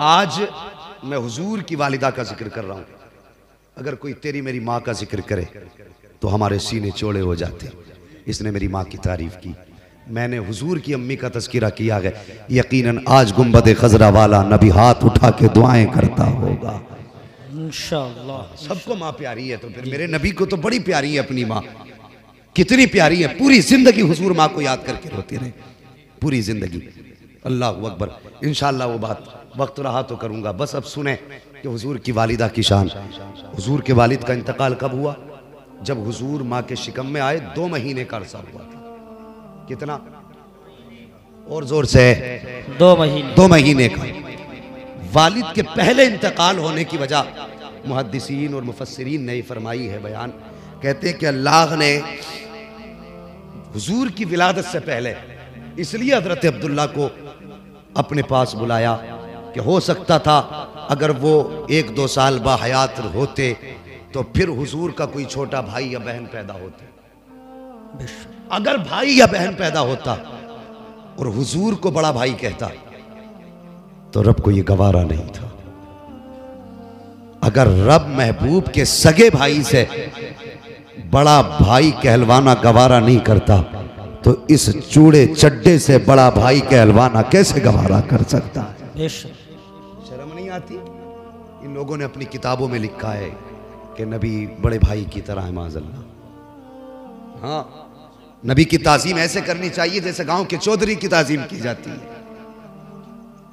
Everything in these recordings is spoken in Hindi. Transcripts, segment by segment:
आज मैं हुजूर की वालिदा का जिक्र कर रहा हूँ। अगर कोई तेरी मेरी माँ का जिक्र करे तो हमारे सीने चौड़े हो जाते। इसने मेरी माँ की तारीफ की, मैंने हुजूर की अम्मी का तज़किरा किया है। यकीनन आज गुंबद खजरा वाला नबी हाथ उठा के दुआएं करता होगा इंशाअल्लाह। सबको माँ प्यारी है तो फिर मेरे नबी को तो बड़ी प्यारी है अपनी माँ। कितनी प्यारी है, पूरी जिंदगी हुजूर माँ को याद करके रोते रहे, पूरी जिंदगी। अल्लाह अकबर। इंशाअल्लाह वो बात वक्त रहा तो करूँगा। बस अब सुने कि हुजूर की वालिदा की शान। हुजूर के वालिद का इंतकाल कब हुआ? जब हुजूर माँ के शिकम में आए 2 महीने का अरसा हुआ था। कितना? और जोर से 2 महीने का। वालिद के पहले इंतकाल होने की वजह मुहद्दिसीन और मुफस्सिरीन ने फरमाई है बयान। कहते हैं कि अल्लाह ने हुजूर की विलादत से पहले इसलिए हजरत अब्दुल्ला को अपने पास बुलाया कि हो सकता था अगर वो 1-2 साल बाहयात होते तो फिर हुजूर का कोई छोटा भाई या बहन पैदा होता। अगर भाई या बहन पैदा होता और हुजूर को बड़ा भाई कहता तो रब को ये गवारा नहीं था। अगर रब महबूब के सगे भाई से बड़ा भाई कहलवाना गवारा नहीं करता तो इस चूड़े चड्डे से बड़ा भाई कहलवाना कैसे गवारा कर सकता है? शर्म नहीं आती? इन लोगों ने अपनी किताबों में लिखा है कि नबी बड़े भाई की तरह है माज़अल्लाह। हाँ, नबी की ताज़ीम ऐसे करनी चाहिए जैसे गांव के चौधरी की ताज़ीम की जाती है।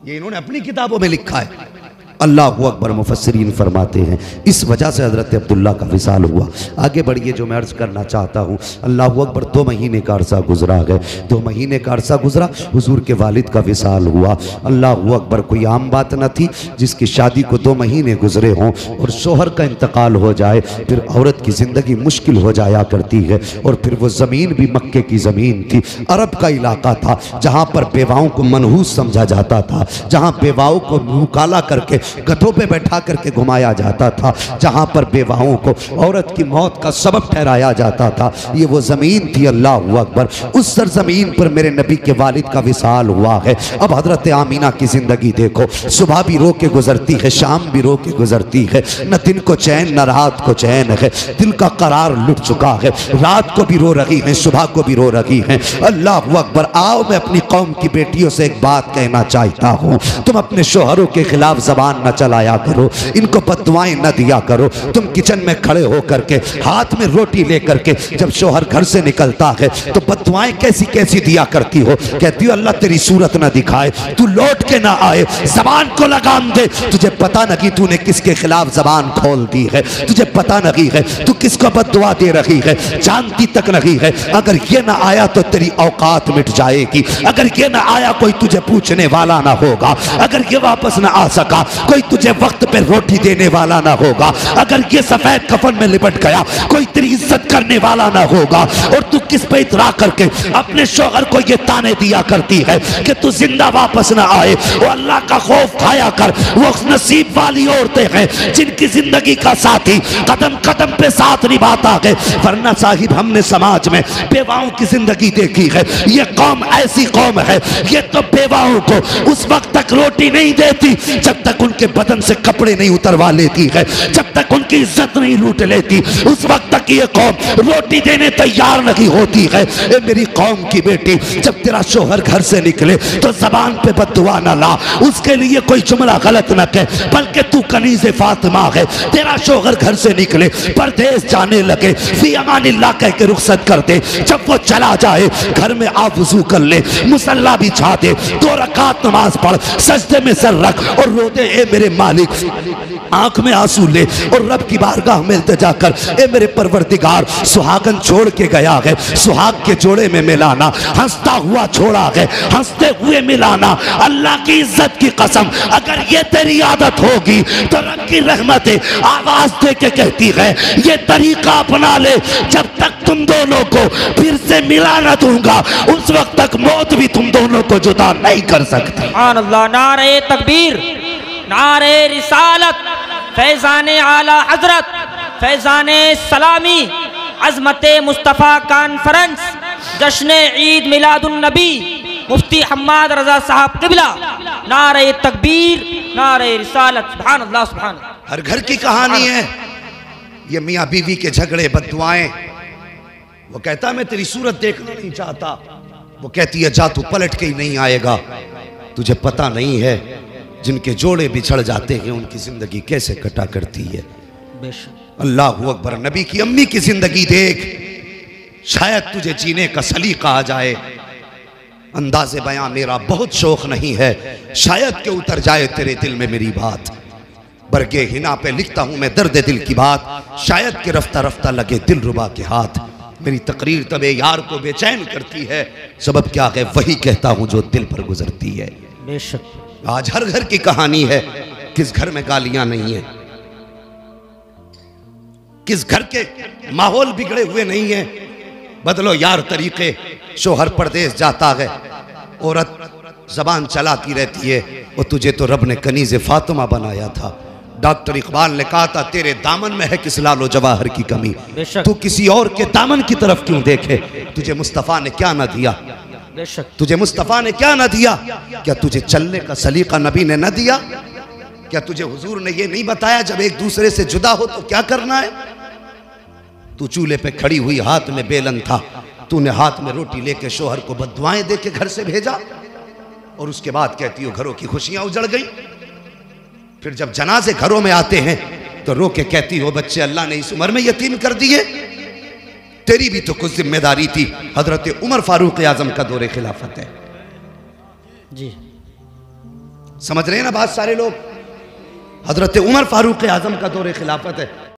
ये इन्होंने अपनी किताबों में लिखा है। अल्लाह अकबर। मुफस्सिरीन फरमाते हैं इस वजह से हज़रत अब्दुल्ला का विसाल हुआ। आगे बढ़िए, जो मैं अर्ज़ करना चाहता हूँ। अल्लाह अकबर। 2 महीने का अरसा गुजरा है। 2 महीने का अरसा गुजरा, हुजूर के वालिद का विसाल हुआ। अल्लाह अकबर। कोई आम बात न थी जिसकी शादी को 2 महीने गुजरे हों और शोहर का इंतकाल हो जाए फिर औरत की ज़िंदगी मुश्किल हो जाया करती है। और फिर वो ज़मीन भी मक्के की ज़मीन थी, अरब का इलाका था जहाँ पर बेवाओं को मनहूस समझा जाता था, जहाँ बेवाओं को मुकाला करके गधों पे बैठा करके घुमाया जाता था, जहां पर बेवाओं को औरत की मौत का सबब ठहराया जाता था। ये वो जमीन थी। अल्लाह अकबर। उस सरजमीन पर मेरे नबी के वालिद का विसाल हुआ है। अब हजरत आमीना की जिंदगी देखो, सुबह भी रो के गुजरती है, शाम भी रो के गुजरती है। न दिन को चैन न रात को चैन है, दिल का करार लुट चुका है। रात को भी रो रही है, सुबह को भी रो रही है। अल्लाह अकबर। आओ मैं अपनी कौम की बेटियों से एक बात कहना चाहता हूँ, तुम अपने शोहरों के खिलाफ जबान न चलाया करो, इनको बददुआएं न दिया करो। तुम किचन में खड़े होकर के हाथ में रोटी लेकर के जब शोहर घर से निकलता है तो बददुआएं कैसी कैसी दिया करती हो। कहती हो अल्लाह तेरी सूरत न दिखाए, तू लौट के ना आए, जबान को लगाम दे। तुझे पता नहीं तूने किसके खिलाफ जबान खोल दी है, तुझे पता नहीं है तू किसको बददुआ दे रही है, जानती तक नहीं है। अगर ये ना आया तो तेरी औकात मिट जाएगी। अगर ये ना आया कोई तुझे पूछने वाला ना होगा। अगर ये वापस ना आ सका कोई तुझे वक्त पे रोटी देने वाला ना होगा। अगर ये सफेद कफन में लिपट गया कोई तेरी इज्जत करने वाला ना होगा। और तू किस पे इतरा करके अपने शौहर को ये ताने दिया करती है कि तू जिंदा वापस ना आए। वो अल्लाह का खौफ खाया कर। वो नसीब वाली औरतें हैं जिनकी जिंदगी का साथी कदम कदम पे साथ निभाता है। वरना साहिब हमने समाज में बेवाओं की जिंदगी देखी है। ये कौम ऐसी कौम है, ये तो बेवाओं को उस वक्त तक रोटी नहीं देती जब तक उनके बदन से कपड़े नहीं उतरवा लेती है, जब तक उनकी इज्जत नहीं लूट लेती उस वक्त तक ये कौम रोटी देने तैयार नहीं होती है। ए मेरी कौम की बेटी, जब तेरा शोहर घर से निकले तो जबान पे बद्दुआ ना ला, उसके लिए कोई जुमला गलत न कह, बल्कि तू कनीज़े फातिमा है। तेरा शोहर घर से निकले परदेश जाने लगे, फी अमानिल्लाह कह के रुखसत कर दे। जब वो चला जाए घर में आ वुजू कर ले, मुसल्ला बिछा दे, 2 रकात नमाज पढ़, सजदे में सर रख और रो दे ए मेरे मालिक। आंख में आंसू ले और रब की बारगाह में इल्तिजा कर, ए मेरे परवरदिगार सुहागन छोड़ के गया है, सुहाग के जोड़े में मिलाना, हंसता हुआ छोड़ा है, हंसते हुए मिलाना। अल्लाह की इज्जत की कसम अगर ये तेरी आदत होगी तो रब की रहमत आवाज दे के कहती है ये तरीका अपना ले, जब तक तुम दोनों को फिर से मिला न दूंगा उस वक्त तक मौत भी तुम दोनों को जुदा नहीं कर सकती। सुभान अल्लाह। नारे तकबीर, नारे रिसालत, फैज़ाने आला हजरत, फैज़ाने सलामी, अज़मते मुस्तफ़ा कॉन्फ्रेंस, जश्न ईद मिलादुन नबी, मुफ्ती हम्माद रजा साहब क़िबला नारे तकबीर, नारे रिसालत। सुभान अल्लाह, सुभान अल्लाह। हर घर की कहानी है ये, मियाँ बीवी के झगड़े, बद्दुआएं। वो कहता मैं तेरी सूरत देखना नहीं चाहता, वो कहती है जा तू पलट के ही नहीं आएगा। तुझे पता नहीं है जिनके जोड़े बिछड़ जाते हैं उनकी जिंदगी कैसे कटा करती है। बेशक। अल्लाहू अकबर। नबी की अम्मी की जिंदगी देख, शायद तुझे जीने का सलीका आ जाए। अंदाज़े बयां मेरा बहुत शौक नहीं है, शायद के उतर जाए तेरे दिल में मेरी बात। बरगे हिना पे लिखता हूं मैं दर्द दिल की बात, शायद के रफ्ता रफ्ता लगे दिल रुबा के हाथ। मेरी तकरीर तबे यार को बेचैन करती है, सबब क्या है वही कहता हूं जो दिल पर गुजरती है। बेशक। आज हर घर की कहानी है, किस घर में गालियां नहीं है, किस घर के माहौल बिगड़े हुए नहीं है। बदलो यार तरीके, शोहर परदेश जाता है, औरत जबान चलाती रहती है। और तुझे तो रब ने कनीज़ फातिमा बनाया था। डॉक्टर इकबाल ने कहा था तेरे दामन में है किस लालो जवाहर की कमी, तू किसी और के दामन की तरफ क्यों देखे। तुझे मुस्तफ़ा ने क्या ना दिया, तुझे मुस्तफ़ा ने क्या ना दिया। क्या तुझे चलने का सलीका नबी ने न दिया? क्या तुझे हुजूर ने ये नहीं बताया जब एक दूसरे से जुदा हो तो क्या करना है? तू चूल्हे पे खड़ी हुई, हाथ में बेलन था, तूने हाथ में रोटी लेके शोहर को बद्दुआएं दे के घर से भेजा, और उसके बाद कहती हो घरों की खुशियां उजड़ गई। फिर जब जनाजे घरों में आते हैं तो रो के कहती हो बच्चे अल्लाह ने इस उम्र में यतीम कर दिए। तेरी भी तो कुछ जिम्मेदारी थी। हजरत उमर फारूक आजम का दौरे खिलाफत है जी, समझ रहे हैं ना बात सारे लोग। हजरत उमर फारूक आजम का दौरे खिलाफत है।